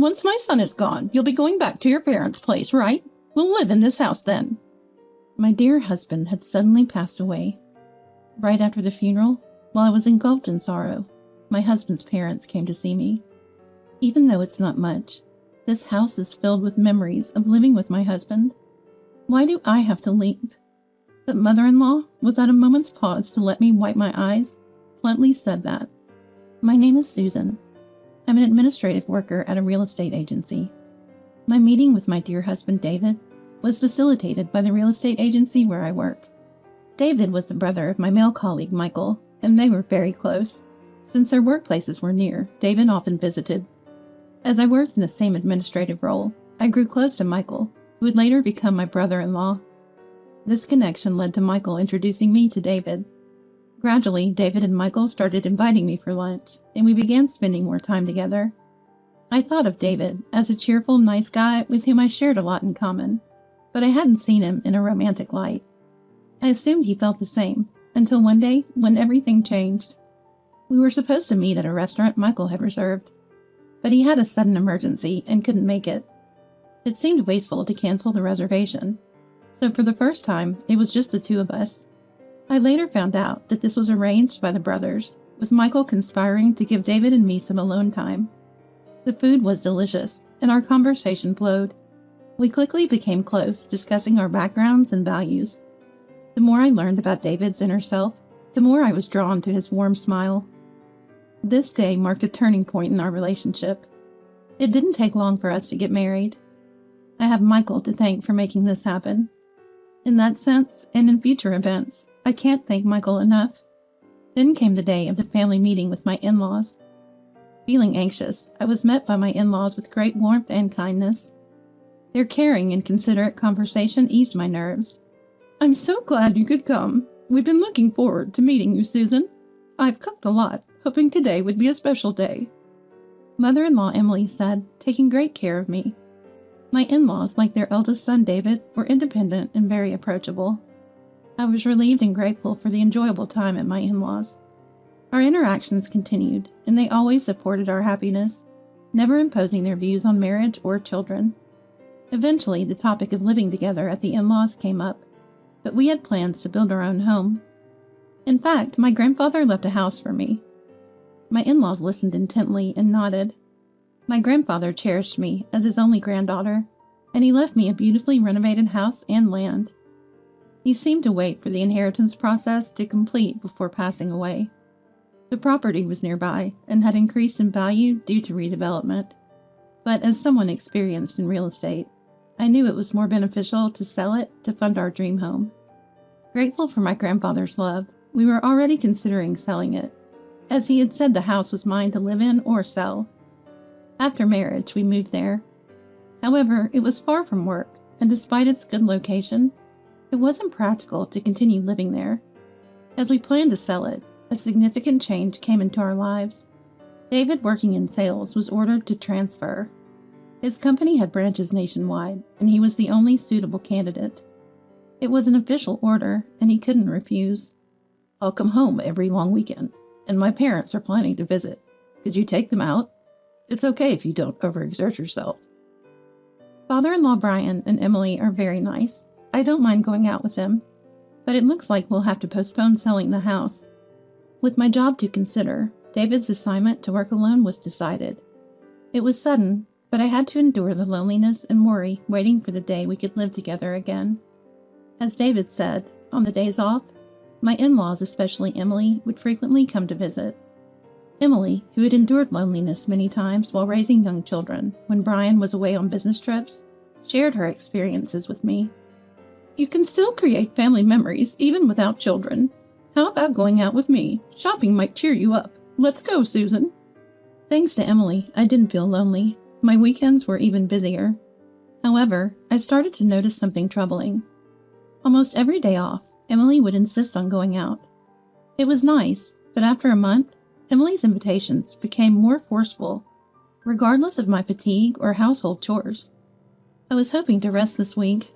Once my son is gone, you'll be going back to your parents' place, right? We'll live in this house then. My dear husband had suddenly passed away. Right after the funeral, while I was engulfed in sorrow, my husband's parents came to see me. Even though it's not much, this house is filled with memories of living with my husband. Why do I have to leave? But mother-in-law, without a moment's pause to let me wipe my eyes, bluntly said that. My name is Susan. I'm an administrative worker at a real estate agency. My meeting with my dear husband, David, was facilitated by the real estate agency where I work. David was the brother of my male colleague, Michael, and they were very close. Since their workplaces were near, David often visited. As I worked in the same administrative role, I grew close to Michael, who would later become my brother-in-law. This connection led to Michael introducing me to David. Gradually, David and Michael started inviting me for lunch, and we began spending more time together. I thought of David as a cheerful, nice guy with whom I shared a lot in common, but I hadn't seen him in a romantic light. I assumed he felt the same, until one day when everything changed. We were supposed to meet at a restaurant Michael had reserved, but he had a sudden emergency and couldn't make it. It seemed wasteful to cancel the reservation, so for the first time, it was just the two of us. I later found out that this was arranged by the brothers, with Michael conspiring to give David and me some alone time. The food was delicious, and our conversation flowed. We quickly became close, discussing our backgrounds and values. The more I learned about David's inner self, the more I was drawn to his warm smile. This day marked a turning point in our relationship. It didn't take long for us to get married. I have Michael to thank for making this happen. In that sense, and in future events, I can't thank Michael enough. Then came the day of the family meeting with my in-laws. Feeling anxious, I was met by my in-laws with great warmth and kindness. Their caring and considerate conversation eased my nerves. I'm so glad you could come. We've been looking forward to meeting you, Susan. I've cooked a lot, hoping today would be a special day. Mother-in-law Emily said, taking great care of me. My in-laws, like their eldest son David, were independent and very approachable. I was relieved and grateful for the enjoyable time at my in-laws. Our interactions continued, and they always supported our happiness, never imposing their views on marriage or children. Eventually, the topic of living together at the in-laws came up, but we had plans to build our own home. In fact, my grandfather left a house for me. My in-laws listened intently and nodded. My grandfather cherished me as his only granddaughter, and he left me a beautifully renovated house and land. He seemed to wait for the inheritance process to complete before passing away. The property was nearby and had increased in value due to redevelopment. But as someone experienced in real estate, I knew it was more beneficial to sell it to fund our dream home. Grateful for my grandfather's love, we were already considering selling it, as he had said the house was mine to live in or sell. After marriage, we moved there. However, it was far from work, and despite its good location, it wasn't practical to continue living there. As we planned to sell it, a significant change came into our lives. David, working in sales, was ordered to transfer. His company had branches nationwide, and he was the only suitable candidate. It was an official order, and he couldn't refuse. I'll come home every long weekend, and my parents are planning to visit. Could you take them out? It's okay if you don't overexert yourself. Father-in-law Brian and Emily are very nice. I don't mind going out with them, but it looks like we'll have to postpone selling the house. With my job to consider, David's assignment to work alone was decided. It was sudden, but I had to endure the loneliness and worry waiting for the day we could live together again. As David said, on the days off, my in-laws, especially Emily, would frequently come to visit. Emily, who had endured loneliness many times while raising young children when Brian was away on business trips, shared her experiences with me. You can still create family memories even without children. How about going out with me? Shopping might cheer you up. Let's go, Susan. Thanks to Emily, I didn't feel lonely. My weekends were even busier. However, I started to notice something troubling. Almost every day off, Emily would insist on going out. It was nice, but after a month, Emily's invitations became more forceful, regardless of my fatigue or household chores. I was hoping to rest this week.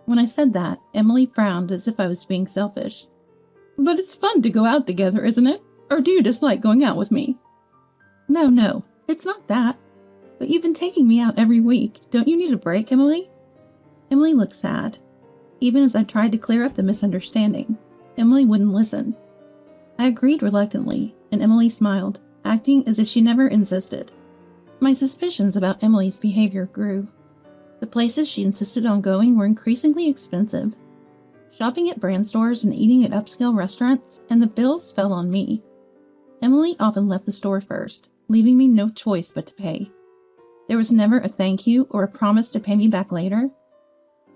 When I said that, Emily frowned as if I was being selfish. But it's fun to go out together, isn't it? Or do you dislike going out with me? No, it's not that. But you've been taking me out every week. Don't you need a break, Emily? Emily looked sad. Even as I tried to clear up the misunderstanding, Emily wouldn't listen. I agreed reluctantly, and Emily smiled, acting as if she never insisted. My suspicions about Emily's behavior grew. The places she insisted on going were increasingly expensive. Shopping at brand stores and eating at upscale restaurants, and the bills fell on me. Emily often left the store first, leaving me no choice but to pay. There was never a thank you or a promise to pay me back later.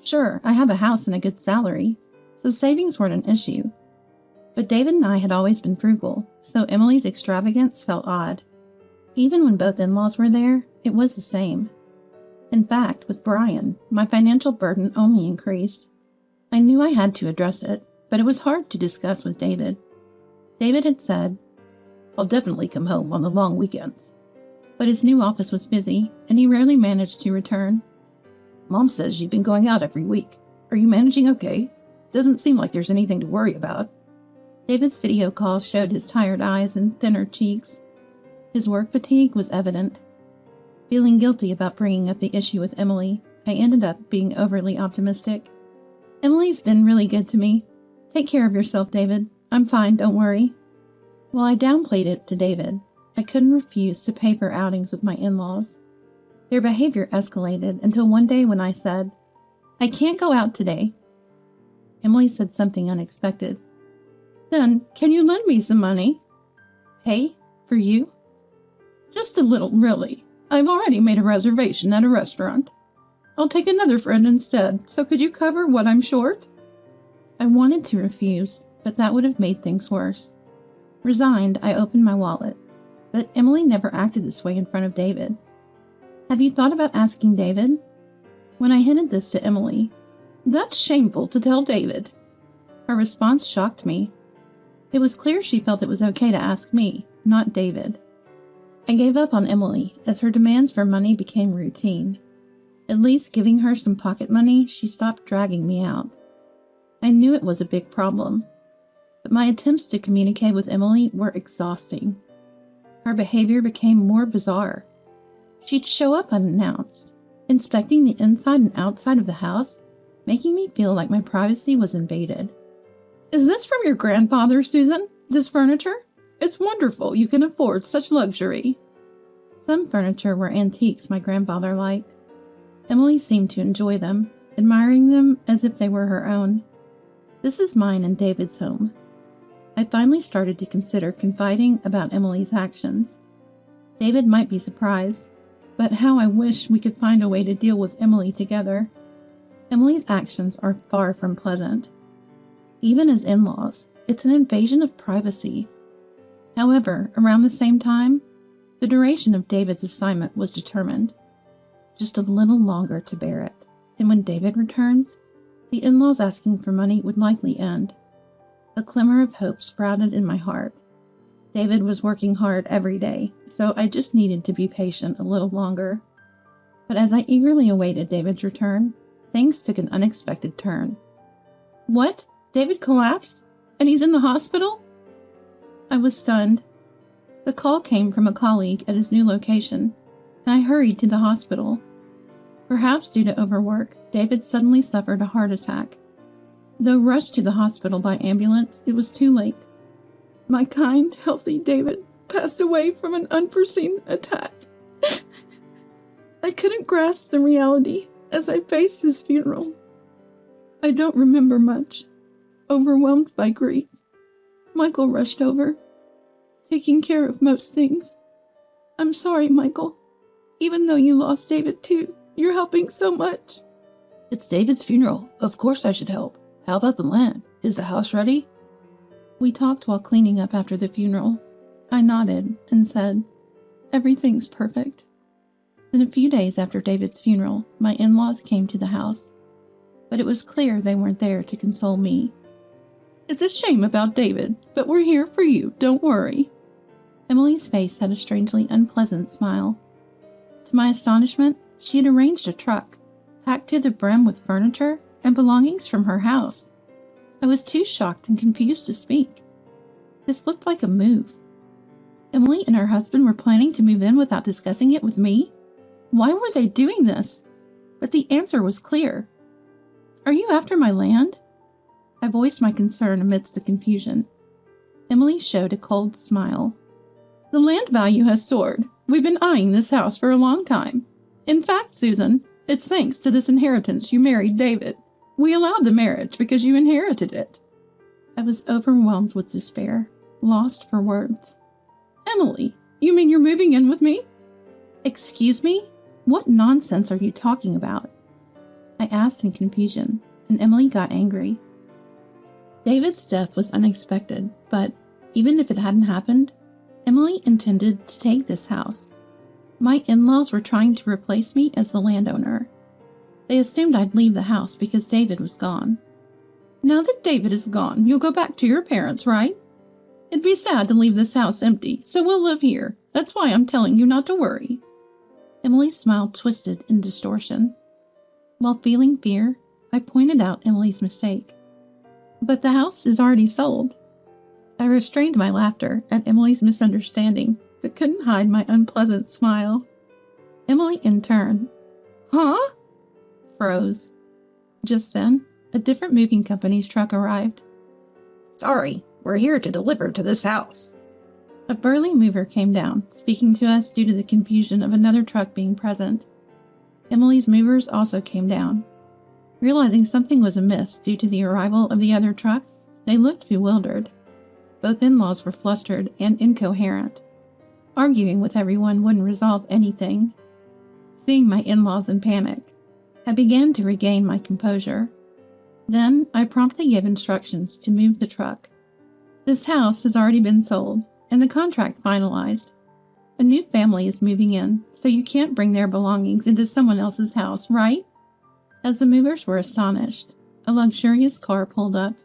Sure, I have a house and a good salary, so savings weren't an issue. But David and I had always been frugal, so Emily's extravagance felt odd. Even when both in-laws were there, it was the same. In fact, with Brian, my financial burden only increased. I knew I had to address it, but it was hard to discuss with David. David had said, "I'll definitely come home on the long weekends." But his new office was busy, and he rarely managed to return. "Mom says you've been going out every week. Are you managing okay? Doesn't seem like there's anything to worry about." David's video call showed his tired eyes and thinner cheeks. His work fatigue was evident. Feeling guilty about bringing up the issue with Emily, I ended up being overly optimistic. "Emily's been really good to me. Take care of yourself, David. I'm fine, don't worry." While I downplayed it to David, I couldn't refuse to pay for outings with my in-laws. Their behavior escalated until one day when I said, "I can't go out today." Emily said something unexpected. "Then, can you lend me some money?" "Pay? For you?" "Just a little, really. I've already made a reservation at a restaurant. I'll take another friend instead, so could you cover what I'm short?" I wanted to refuse, but that would have made things worse. Resigned, I opened my wallet. But Emily never acted this way in front of David. "Have you thought about asking David?" When I hinted this to Emily, "That's shameful to tell David." Her response shocked me. It was clear she felt it was okay to ask me, not David. I gave up on Emily as her demands for money became routine. At least giving her some pocket money, she stopped dragging me out. I knew it was a big problem, but my attempts to communicate with Emily were exhausting. Her behavior became more bizarre. She'd show up unannounced, inspecting the inside and outside of the house, making me feel like my privacy was invaded. "Is this from your grandfather, Susan? This furniture? It's wonderful you can afford such luxury." Some furniture were antiques my grandfather liked. Emily seemed to enjoy them, admiring them as if they were her own. This is mine and David's home. I finally started to consider confiding about Emily's actions. David might be surprised, but how I wish we could find a way to deal with Emily together. Emily's actions are far from pleasant. Even as in-laws, it's an invasion of privacy. However, around the same time, the duration of David's assignment was determined. Just a little longer to bear it, and when David returns, the in-laws asking for money would likely end. A glimmer of hope sprouted in my heart. David was working hard every day, so I just needed to be patient a little longer. But as I eagerly awaited David's return, things took an unexpected turn. "What? David collapsed? And he's in the hospital?" I was stunned. The call came from a colleague at his new location, and I hurried to the hospital. Perhaps due to overwork, David suddenly suffered a heart attack. Though rushed to the hospital by ambulance, it was too late. My kind, healthy David passed away from an unforeseen attack. I couldn't grasp the reality as I faced his funeral. I don't remember much, overwhelmed by grief. Michael rushed over, taking care of most things. "I'm sorry, Michael. Even though you lost David too, you're helping so much." "It's David's funeral. Of course I should help. How about the land? Is the house ready?" We talked while cleaning up after the funeral. I nodded and said, "Everything's perfect." Then a few days after David's funeral, my in-laws came to the house. But it was clear they weren't there to console me. "It's a shame about David, but we're here for you, don't worry." Emily's face had a strangely unpleasant smile. To my astonishment, she had arranged a truck, packed to the brim with furniture and belongings from her house. I was too shocked and confused to speak. This looked like a move. Emily and her husband were planning to move in without discussing it with me? Why were they doing this? But the answer was clear. Are you after my land? I voiced my concern amidst the confusion. Emily showed a cold smile. The land value has soared. We've been eyeing this house for a long time. In fact, Susan, it's thanks to this inheritance you married David. We allowed the marriage because you inherited it. I was overwhelmed with despair, lost for words. Emily, you mean you're moving in with me? Excuse me? What nonsense are you talking about? I asked in confusion, and Emily got angry. David's death was unexpected, but even if it hadn't happened, Emily intended to take this house. My in-laws were trying to replace me as the landowner. They assumed I'd leave the house because David was gone. Now that David is gone, you'll go back to your parents, right? It'd be sad to leave this house empty, so we'll live here. That's why I'm telling you not to worry. Emily's smile twisted in distortion. While feeling fear, I pointed out Emily's mistake. But the house is already sold. I restrained my laughter at Emily's misunderstanding, but couldn't hide my unpleasant smile. Emily, in turn, huh? Froze. Just then, a different moving company's truck arrived. Sorry, we're here to deliver to this house. A burly mover came down, speaking to us due to the confusion of another truck being present. Emily's movers also came down. Realizing something was amiss due to the arrival of the other truck, they looked bewildered. Both in-laws were flustered and incoherent. Arguing with everyone wouldn't resolve anything. Seeing my in-laws in panic, I began to regain my composure. Then I promptly gave instructions to move the truck. This house has already been sold, and the contract finalized. A new family is moving in, so you can't bring their belongings into someone else's house, right? As the movers were astonished, a luxurious car pulled up.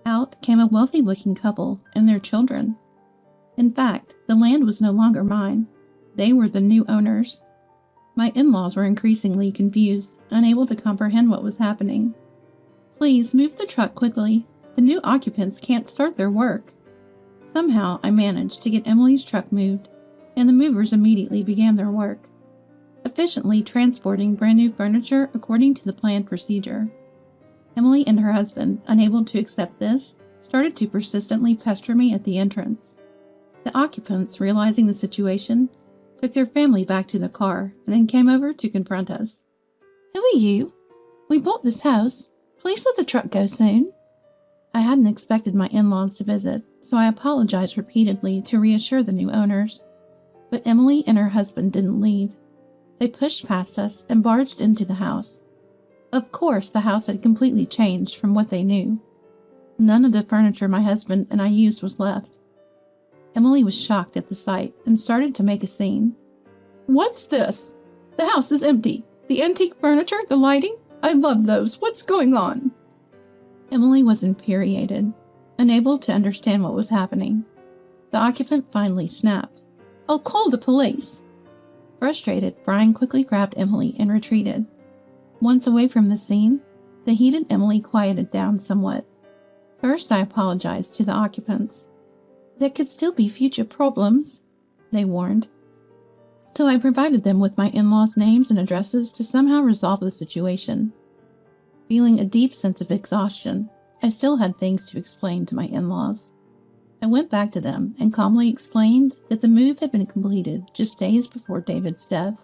Out came a wealthy-looking couple and their children. In fact, the land was no longer mine. They were the new owners. My in-laws were increasingly confused, unable to comprehend what was happening. Please move the truck quickly. The new occupants can't start their work. Somehow, I managed to get Emily's truck moved, and the movers immediately began their work, efficiently transporting brand new furniture according to the planned procedure. Emily and her husband, unable to accept this, started to persistently pester me at the entrance. The occupants, realizing the situation, took their family back to the car and then came over to confront us. Who are you? We bought this house. Please let the truck go soon. I hadn't expected my in-laws to visit, so I apologized repeatedly to reassure the new owners. But Emily and her husband didn't leave. They pushed past us and barged into the house. Of course, the house had completely changed from what they knew. None of the furniture my husband and I used was left. Emily was shocked at the sight and started to make a scene. What's this? The house is empty. The antique furniture, the lighting? I love those. What's going on? Emily was infuriated, unable to understand what was happening. The occupant finally snapped. I'll call the police. Frustrated, Brian quickly grabbed Emily and retreated. Once away from the scene, the heated Emily quieted down somewhat. First, I apologized to the occupants. There could still be future problems, they warned. So I provided them with my in-laws' names and addresses to somehow resolve the situation. Feeling a deep sense of exhaustion, I still had things to explain to my in-laws. I went back to them and calmly explained that the move had been completed just days before David's death.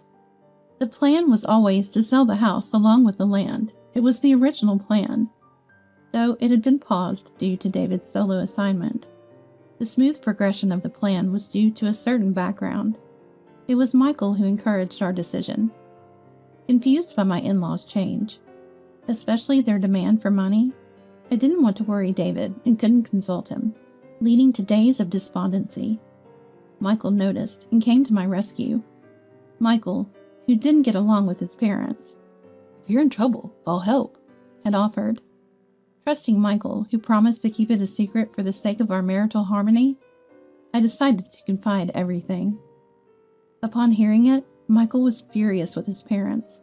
The plan was always to sell the house along with the land. It was the original plan, though it had been paused due to David's solo assignment. The smooth progression of the plan was due to a certain background. It was Michael who encouraged our decision. Confused by my in-laws' change, especially their demand for money, I didn't want to worry David and couldn't consult him, leading to days of despondency. Michael noticed and came to my rescue. Michael, who didn't get along with his parents, if you're in trouble, I'll help, had offered. Trusting Michael, who promised to keep it a secret for the sake of our marital harmony, I decided to confide everything. Upon hearing it, Michael was furious with his parents.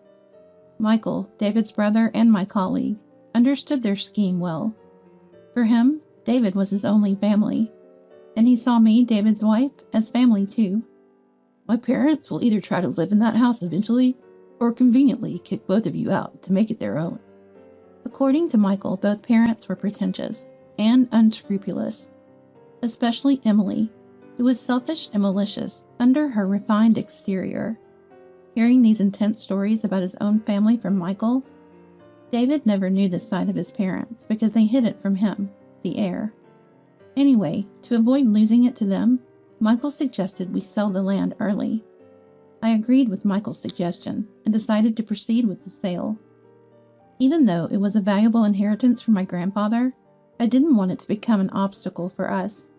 Michael, David's brother and my colleague, understood their scheme well. For him, David was his only family, and he saw me, David's wife, as family too. My parents will either try to live in that house eventually or conveniently kick both of you out to make it their own. According to Michael, both parents were pretentious and unscrupulous, especially Emily, who was selfish and malicious under her refined exterior. Hearing these intense stories about his own family from Michael, David never knew this side of his parents because they hid it from him, the heir. Anyway, to avoid losing it to them, Michael suggested we sell the land early. I agreed with Michael's suggestion and decided to proceed with the sale. Even though it was a valuable inheritance from my grandfather, I didn't want it to become an obstacle for us.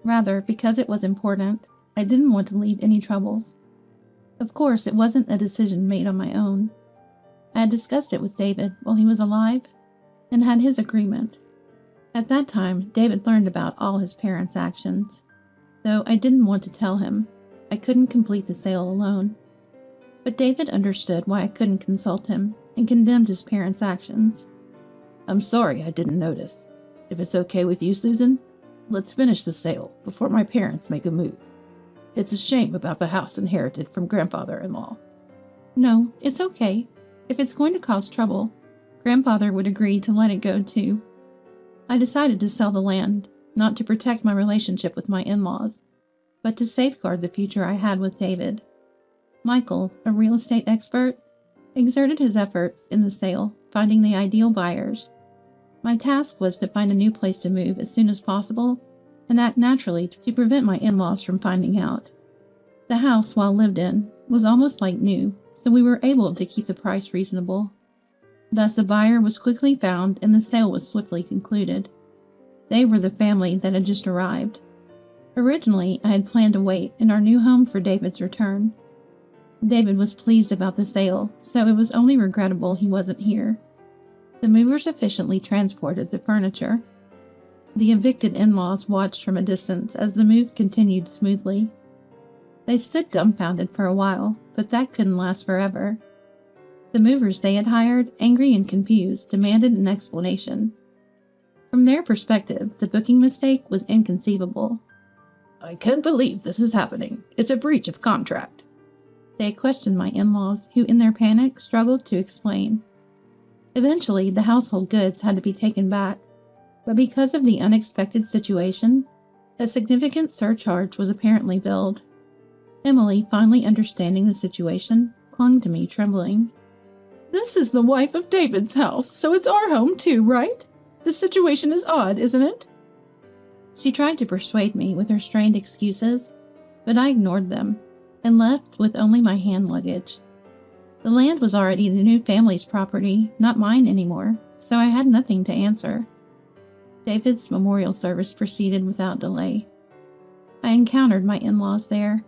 Rather, because it was important, I didn't want to leave any troubles. Of course, it wasn't a decision made on my own. I had discussed it with David while he was alive and had his agreement. At that time, David learned about all his parents' actions. Though I didn't want to tell him, I couldn't complete the sale alone. But David understood why I couldn't consult him and condemned his parents' actions. I'm sorry I didn't notice. If it's okay with you, Susan, let's finish the sale before my parents make a move. It's a shame about the house inherited from grandfather-in-law. No, it's okay. If it's going to cause trouble, grandfather would agree to let it go too. I decided to sell the land, not to protect my relationship with my in-laws, but to safeguard the future I had with David. Michael, a real estate expert, exerted his efforts in the sale, finding the ideal buyers. My task was to find a new place to move as soon as possible and act naturally to prevent my in-laws from finding out. The house, while lived in, was almost like new, so we were able to keep the price reasonable. Thus, a buyer was quickly found and the sale was swiftly concluded. They were the family that had just arrived. Originally, I had planned to wait in our new home for David's return. David was pleased about the sale, so it was only regrettable he wasn't here. The movers efficiently transported the furniture. The evicted in-laws watched from a distance as the move continued smoothly. They stood dumbfounded for a while, but that couldn't last forever. The movers they had hired, angry and confused, demanded an explanation. From their perspective, the booking mistake was inconceivable. I can't believe this is happening. It's a breach of contract. They questioned my in-laws, who in their panic struggled to explain. Eventually, the household goods had to be taken back, but because of the unexpected situation, a significant surcharge was apparently billed. Emily, finally understanding the situation, clung to me, trembling. This is the wife of David's house, so it's our home too, right? The situation is odd, isn't it? She tried to persuade me with her strained excuses, but I ignored them and left with only my hand luggage. The land was already the new family's property, not mine anymore, so I had nothing to answer. David's memorial service proceeded without delay. I encountered my in-laws there,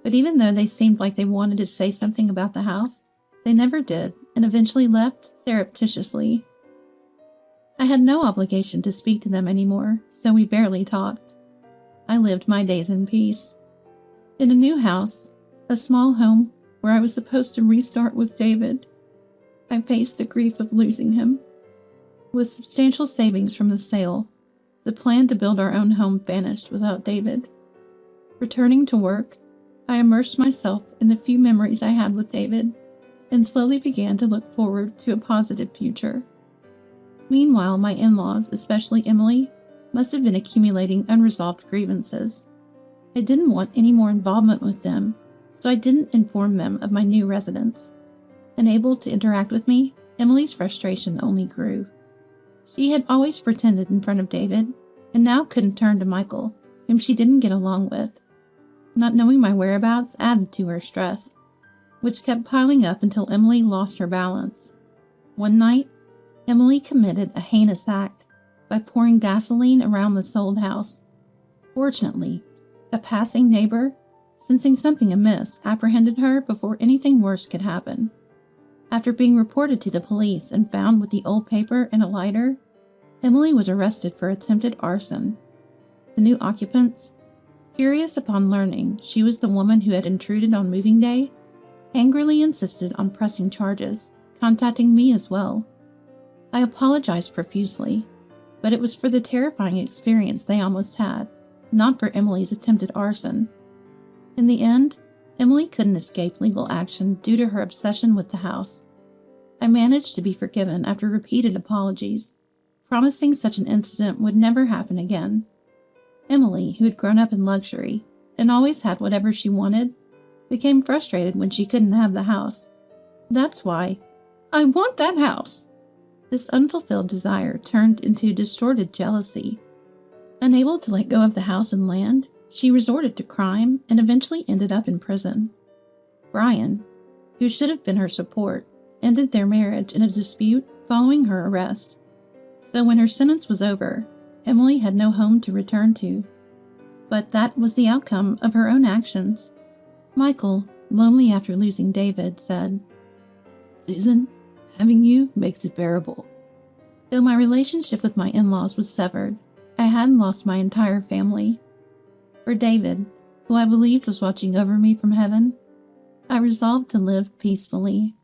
but even though they seemed like they wanted to say something about the house, they never did and eventually left surreptitiously. I had no obligation to speak to them anymore, so we barely talked. I lived my days in peace. In a new house, a small home where I was supposed to restart with David, I faced the grief of losing him. With substantial savings from the sale, the plan to build our own home vanished without David. Returning to work, I immersed myself in the few memories I had with David and slowly began to look forward to a positive future. Meanwhile, my in-laws, especially Emily, must have been accumulating unresolved grievances. I didn't want any more involvement with them, so I didn't inform them of my new residence. Unable to interact with me, Emily's frustration only grew. She had always pretended in front of David, and now couldn't turn to Michael, whom she didn't get along with. Not knowing my whereabouts added to her stress, which kept piling up until Emily lost her balance. One night, Emily committed a heinous act by pouring gasoline around the sold house. Fortunately, a passing neighbor, sensing something amiss, apprehended her before anything worse could happen. After being reported to the police and found with the old paper and a lighter, Emily was arrested for attempted arson. The new occupants, furious upon learning she was the woman who had intruded on moving day, angrily insisted on pressing charges, contacting me as well. I apologized profusely, but it was for the terrifying experience they almost had, not for Emily's attempted arson. In the end, Emily couldn't escape legal action due to her obsession with the house. I managed to be forgiven after repeated apologies, promising such an incident would never happen again. Emily, who had grown up in luxury and always had whatever she wanted, became frustrated when she couldn't have the house. That's why, I want that house! This unfulfilled desire turned into distorted jealousy. Unable to let go of the house and land, she resorted to crime and eventually ended up in prison. Brian, who should have been her support, ended their marriage in a dispute following her arrest. So when her sentence was over, Emily had no home to return to. But that was the outcome of her own actions. Michael, lonely after losing David, said, "Susan, having you makes it bearable." Though my relationship with my in-laws was severed, I hadn't lost my entire family. For David, who I believed was watching over me from heaven, I resolved to live peacefully.